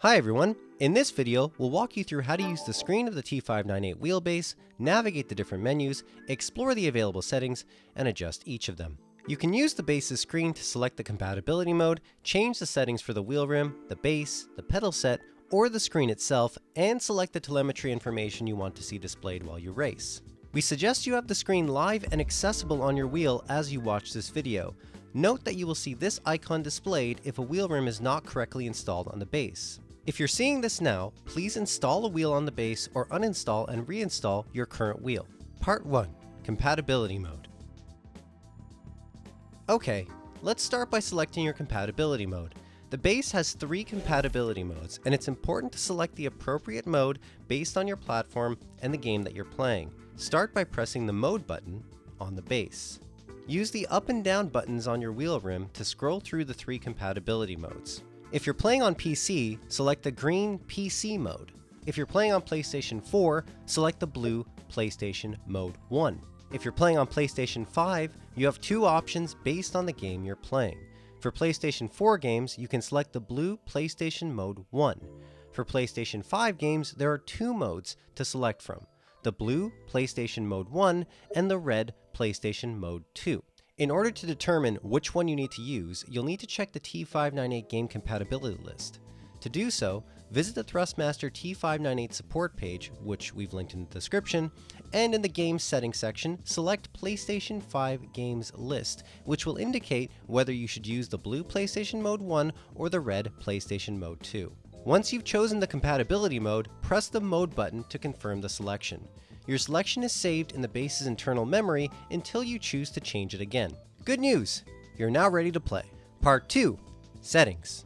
Hi everyone! In this video, we'll walk you through how to use the screen of the T598 wheelbase, navigate the different menus, explore the available settings, and adjust each of them. You can use the base's screen to select the compatibility mode, change the settings for the wheel rim, the base, the pedal set, or the screen itself, and select the telemetry information you want to see displayed while you race. We suggest you have the screen live and accessible on your wheel as you watch this video. Note that you will see this icon displayed if a wheel rim is not correctly installed on the base. If you're seeing this now, please install a wheel on the base or uninstall and reinstall your current wheel. Part 1. Compatibility mode. Okay, let's start by selecting your compatibility mode. The base has 3 compatibility modes, and it's important to select the appropriate mode based on your platform and the game that you're playing. Start by pressing the mode button on the base. Use the up and down buttons on your wheel rim to scroll through the 3 compatibility modes. If you're playing on PC, select the green PC mode. If you're playing on PlayStation 4, select the blue PlayStation Mode 1. If you're playing on PlayStation 5, you have 2 options based on the game you're playing. For PlayStation 4 games, you can select the blue PlayStation Mode 1. For PlayStation 5 games, there are 2 modes to select from: the blue PlayStation Mode 1 and the red PlayStation Mode 2. In order to determine which one you need to use, you'll need to check the T598 game compatibility list. To do so, visit the Thrustmaster T598 support page, which we've linked in the description, and in the game settings section, select PlayStation 5 games list, which will indicate whether you should use the blue PlayStation Mode 1 or the red PlayStation Mode 2. Once you've chosen the compatibility mode, press the mode button to confirm the selection. Your selection is saved in the base's internal memory until you choose to change it again. Good news! You're now ready to play. Part 2. Settings.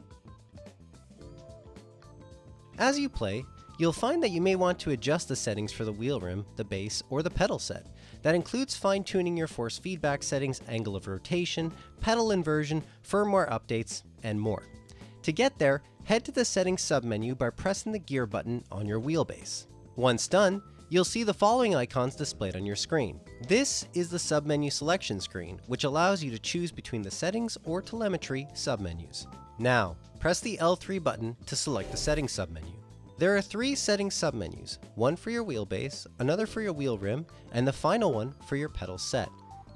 As you play, you'll find that you may want to adjust the settings for the wheel rim, the base, or the pedal set. That includes fine-tuning your force feedback settings, angle of rotation, pedal inversion, firmware updates, and more. To get there, head to the Settings submenu by pressing the gear button on your wheelbase. Once done, you'll see the following icons displayed on your screen. This is the submenu selection screen, which allows you to choose between the settings or telemetry submenus. Now, press the L3 button to select the settings submenu. There are 3 settings submenus, one for your wheelbase, another for your wheel rim, and the final one for your pedal set.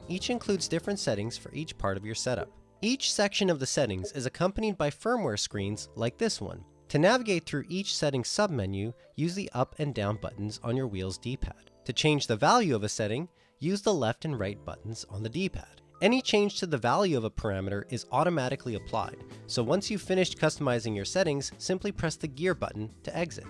Each includes different settings for each part of your setup. Each section of the settings is accompanied by firmware screens like this one. To navigate through each settings submenu, use the up and down buttons on your wheel's D-pad. To change the value of a setting, use the left and right buttons on the D-pad. Any change to the value of a parameter is automatically applied, so once you've finished customizing your settings, simply press the gear button to exit.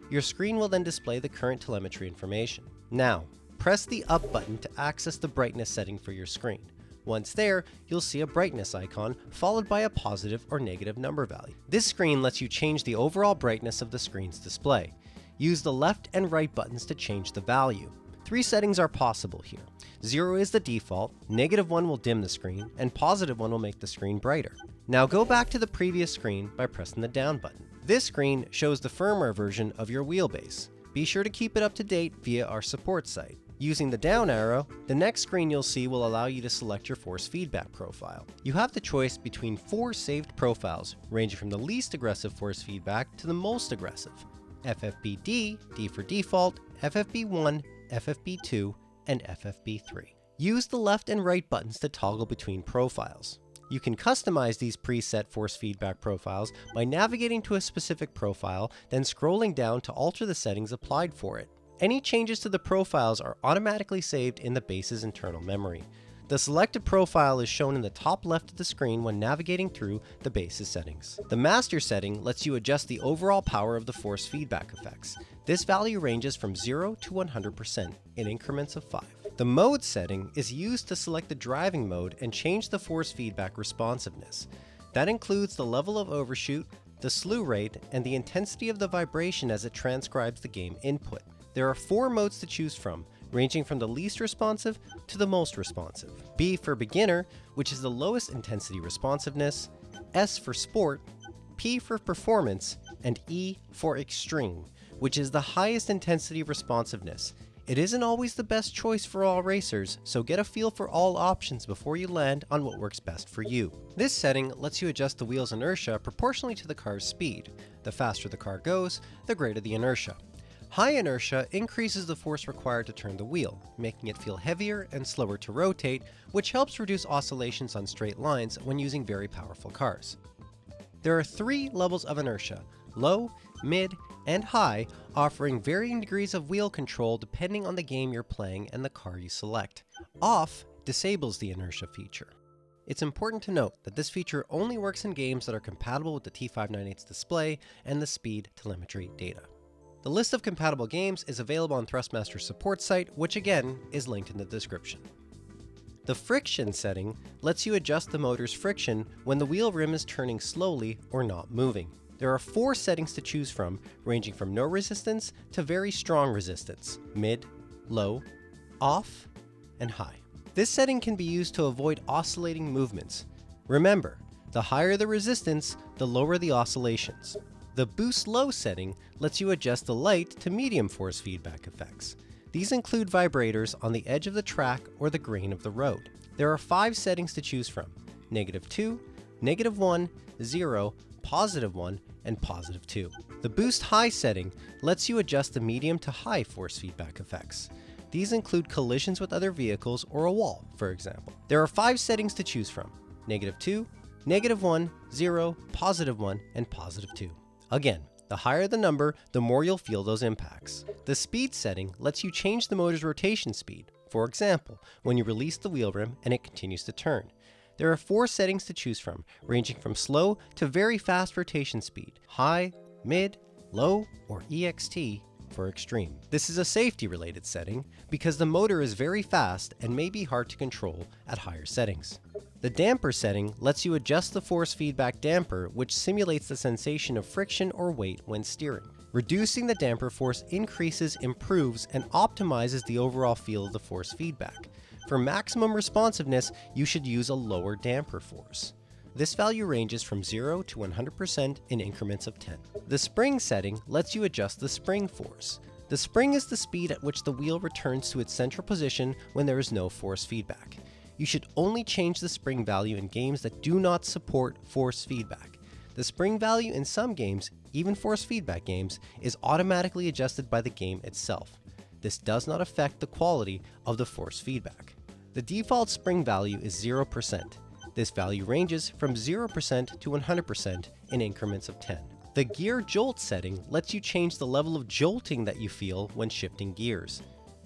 Your screen will then display the current telemetry information. Now, press the up button to access the brightness setting for your screen. Once there, you'll see a brightness icon followed by a positive or negative number value. This screen lets you change the overall brightness of the screen's display. Use the left and right buttons to change the value. 3 settings are possible here. 0 is the default, -1 will dim the screen, and +1 will make the screen brighter. Now go back to the previous screen by pressing the down button. This screen shows the firmware version of your wheelbase. Be sure to keep it up to date via our support site. Using the down arrow, the next screen you'll see will allow you to select your force feedback profile. You have the choice between 4 saved profiles, ranging from the least aggressive force feedback to the most aggressive: FFB-D, D for default, FFB-1, FFB-2, and FFB-3. Use the left and right buttons to toggle between profiles. You can customize these preset force feedback profiles by navigating to a specific profile, then scrolling down to alter the settings applied for it. Any changes to the profiles are automatically saved in the base's internal memory. The selected profile is shown in the top left of the screen when navigating through the base's settings. The master setting lets you adjust the overall power of the force feedback effects. This value ranges from 0 to 100% in increments of 5. The mode setting is used to select the driving mode and change the force feedback responsiveness. That includes the level of overshoot, the slew rate, and the intensity of the vibration as it transcribes the game input. There are 4 modes to choose from, ranging from the least responsive to the most responsive. B for beginner, which is the lowest intensity responsiveness, S for sport, P for performance, and E for extreme, which is the highest intensity responsiveness. It isn't always the best choice for all racers, so get a feel for all options before you land on what works best for you. This setting lets you adjust the wheel's inertia proportionally to the car's speed. The faster the car goes, the greater the inertia. High inertia increases the force required to turn the wheel, making it feel heavier and slower to rotate, which helps reduce oscillations on straight lines when using very powerful cars. There are 3 levels of inertia: low, mid, and high, offering varying degrees of wheel control depending on the game you're playing and the car you select. Off disables the inertia feature. It's important to note that this feature only works in games that are compatible with the T598's display and the speed telemetry data. The list of compatible games is available on Thrustmaster's support site, which again is linked in the description. The friction setting lets you adjust the motor's friction when the wheel rim is turning slowly or not moving. There are 4 settings to choose from, ranging from no resistance to very strong resistance: mid, low, off, and high. This setting can be used to avoid oscillating movements. Remember, the higher the resistance, the lower the oscillations. The boost low setting lets you adjust the light to medium force feedback effects. These include vibrators on the edge of the track or the grain of the road. There are 5 settings to choose from: -2, -1, 0, +1, and +2. The boost high setting lets you adjust the medium to high force feedback effects. These include collisions with other vehicles or a wall, for example. There are 5 settings to choose from: -2, -1, 0, +1, and +2. Again, the higher the number, the more you'll feel those impacts. The speed setting lets you change the motor's rotation speed, for example, when you release the wheel rim and it continues to turn. There are 4 settings to choose from, ranging from slow to very fast rotation speed: high, mid, low, or EXT for extreme. This is a safety-related setting because the motor is very fast and may be hard to control at higher settings. The damper setting lets you adjust the force feedback damper, which simulates the sensation of friction or weight when steering. Reducing the damper force increases, improves, and optimizes the overall feel of the force feedback. For maximum responsiveness, you should use a lower damper force. This value ranges from 0 to 100% in increments of 10. The spring setting lets you adjust the spring force. The spring is the speed at which the wheel returns to its central position when there is no force feedback. You should only change the spring value in games that do not support force feedback. The spring value in some games, even force feedback games, is automatically adjusted by the game itself. This does not affect the quality of the force feedback. The default spring value is 0%. This value ranges from 0% to 100% in increments of 10. The GEAR JOLT setting lets you change the level of jolting that you feel when shifting gears.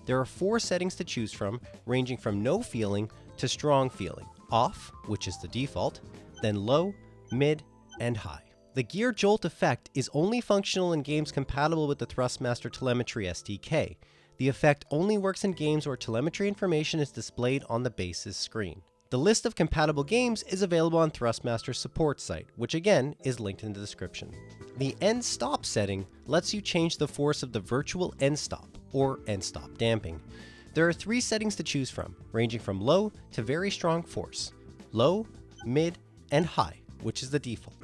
There are 4 settings to choose from, ranging from no feeling to strong feeling: off, which is the default, then low, mid, and high. The GEAR JOLT effect is only functional in games compatible with the Thrustmaster Telemetry SDK. The effect only works in games where telemetry information is displayed on the base's screen. The list of compatible games is available on Thrustmaster's support site, which again is linked in the description. The end stop setting lets you change the force of the virtual end stop, or end stop damping. There are 3 settings to choose from, ranging from low to very strong force: low, mid, and high, which is the default.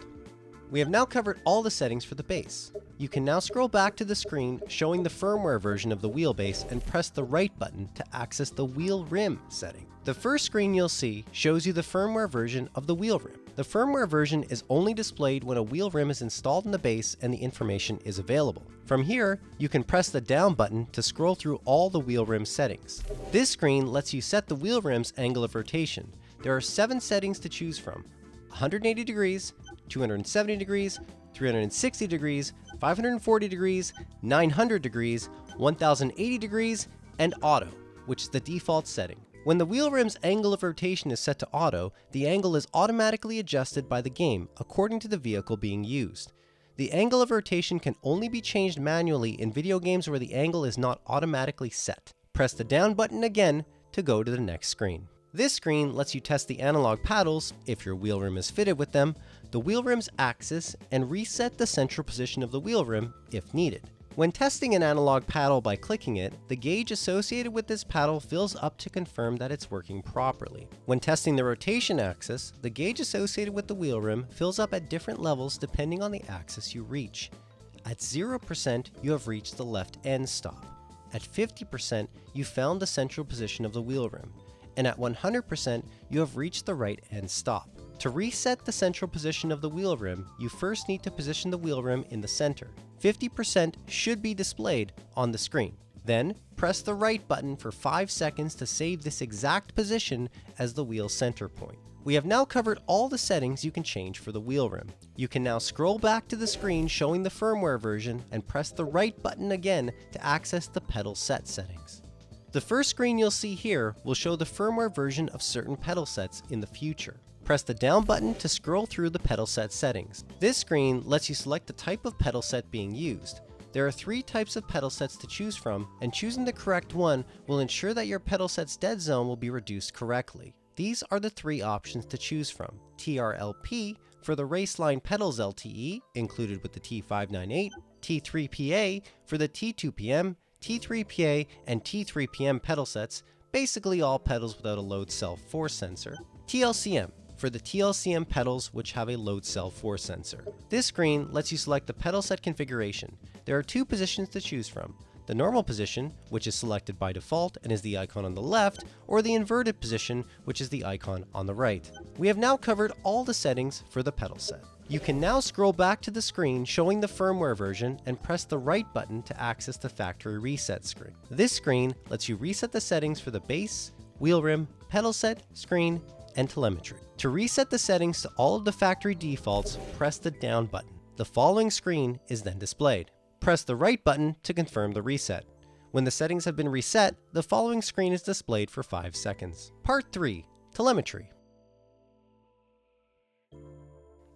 We have now covered all the settings for the base. You can now scroll back to the screen showing the firmware version of the wheelbase and press the right button to access the wheel rim setting. The first screen you'll see shows you the firmware version of the wheel rim. The firmware version is only displayed when a wheel rim is installed in the base and the information is available. From here, you can press the down button to scroll through all the wheel rim settings. This screen lets you set the wheel rim's angle of rotation. There are 7 settings to choose from: 180 degrees, 270 degrees, 360 degrees, 540 degrees, 900 degrees, 1080 degrees, and auto, which is the default setting. When the wheel rim's angle of rotation is set to auto, the angle is automatically adjusted by the game according to the vehicle being used. The angle of rotation can only be changed manually in video games where the angle is not automatically set. Press the down button again to go to the next screen. This screen lets you test the analog paddles, if your wheel rim is fitted with them, the wheel rim's axis, and reset the central position of the wheel rim if needed. When testing an analog paddle by clicking it, the gauge associated with this paddle fills up to confirm that it's working properly. When testing the rotation axis, the gauge associated with the wheel rim fills up at different levels depending on the axis you reach. At 0%, you have reached the left end stop. At 50%, you found the central position of the wheel rim, and at 100%, you have reached the right end stop. To reset the central position of the wheel rim, you first need to position the wheel rim in the center. 50% should be displayed on the screen. Then, press the right button for 5 seconds to save this exact position as the wheel center point. We have now covered all the settings you can change for the wheel rim. You can now scroll back to the screen showing the firmware version and press the right button again to access the pedal set settings. The first screen you'll see here will show the firmware version of certain pedal sets in the future. Press the down button to scroll through the pedal set settings. This screen lets you select the type of pedal set being used. There are 3 types of pedal sets to choose from, and choosing the correct one will ensure that your pedal set's dead zone will be reduced correctly. These are the 3 options to choose from: TRLP for the Raceline Pedals LTE, included with the T598, T3PA for the T2PM, T3PA, and T3PM pedal sets, basically all pedals without a load cell force sensor, T-LCM for the T-LCM pedals which have a load cell force sensor. This screen lets you select the pedal set configuration. There are 2 positions to choose from: the normal position, which is selected by default and is the icon on the left, or the inverted position, which is the icon on the right. We have now covered all the settings for the pedal set. You can now scroll back to the screen showing the firmware version and press the right button to access the factory reset screen. This screen lets you reset the settings for the bass, wheel rim, pedal set, screen, and telemetry. To reset the settings to all of the factory defaults, press the down button. The following screen is then displayed. Press the right button to confirm the reset. When the settings have been reset, the following screen is displayed for 5 seconds. Part 3. Telemetry.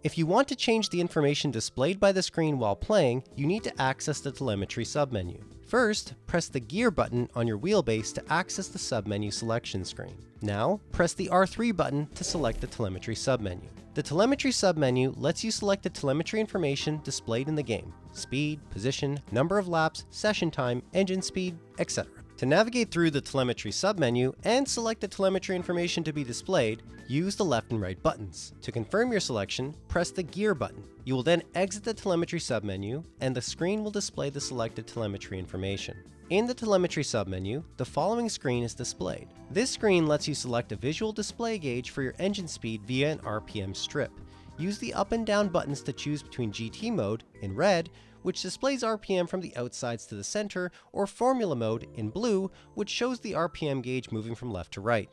If you want to change the information displayed by the screen while playing, you need to access the telemetry submenu. First, press the gear button on your wheelbase to access the submenu selection screen. Now, press the R3 button to select the telemetry submenu. The telemetry submenu lets you select the telemetry information displayed in the game: speed, position, number of laps, session time, engine speed, etc. To navigate through the telemetry submenu and select the telemetry information to be displayed, use the left and right buttons. To confirm your selection, press the gear button. You will then exit the telemetry submenu, and the screen will display the selected telemetry information. In the telemetry submenu, the following screen is displayed. This screen lets you select a visual display gauge for your engine speed via an RPM strip. Use the up and down buttons to choose between GT mode, in red, which displays RPM from the outsides to the center, or Formula mode, in blue, which shows the RPM gauge moving from left to right.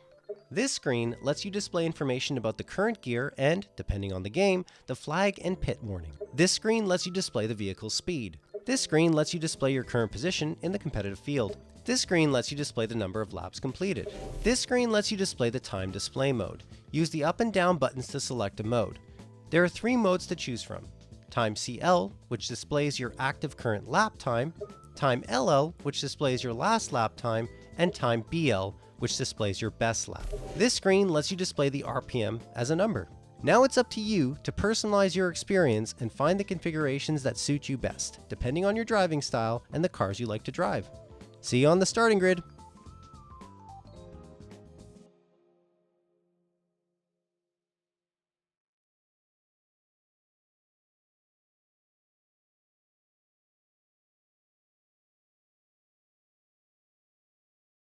This screen lets you display information about the current gear and, depending on the game, the flag and pit warning. This screen lets you display the vehicle's speed. This screen lets you display your current position in the competitive field. This screen lets you display the number of laps completed. This screen lets you display the time display mode. Use the up and down buttons to select a mode. There are 3 modes to choose from: Time CL, which displays your active current lap time, Time LL, which displays your last lap time, and Time BL, which displays your best lap. This screen lets you display the RPM as a number. Now it's up to you to personalize your experience and find the configurations that suit you best, depending on your driving style and the cars you like to drive. See you on the starting grid.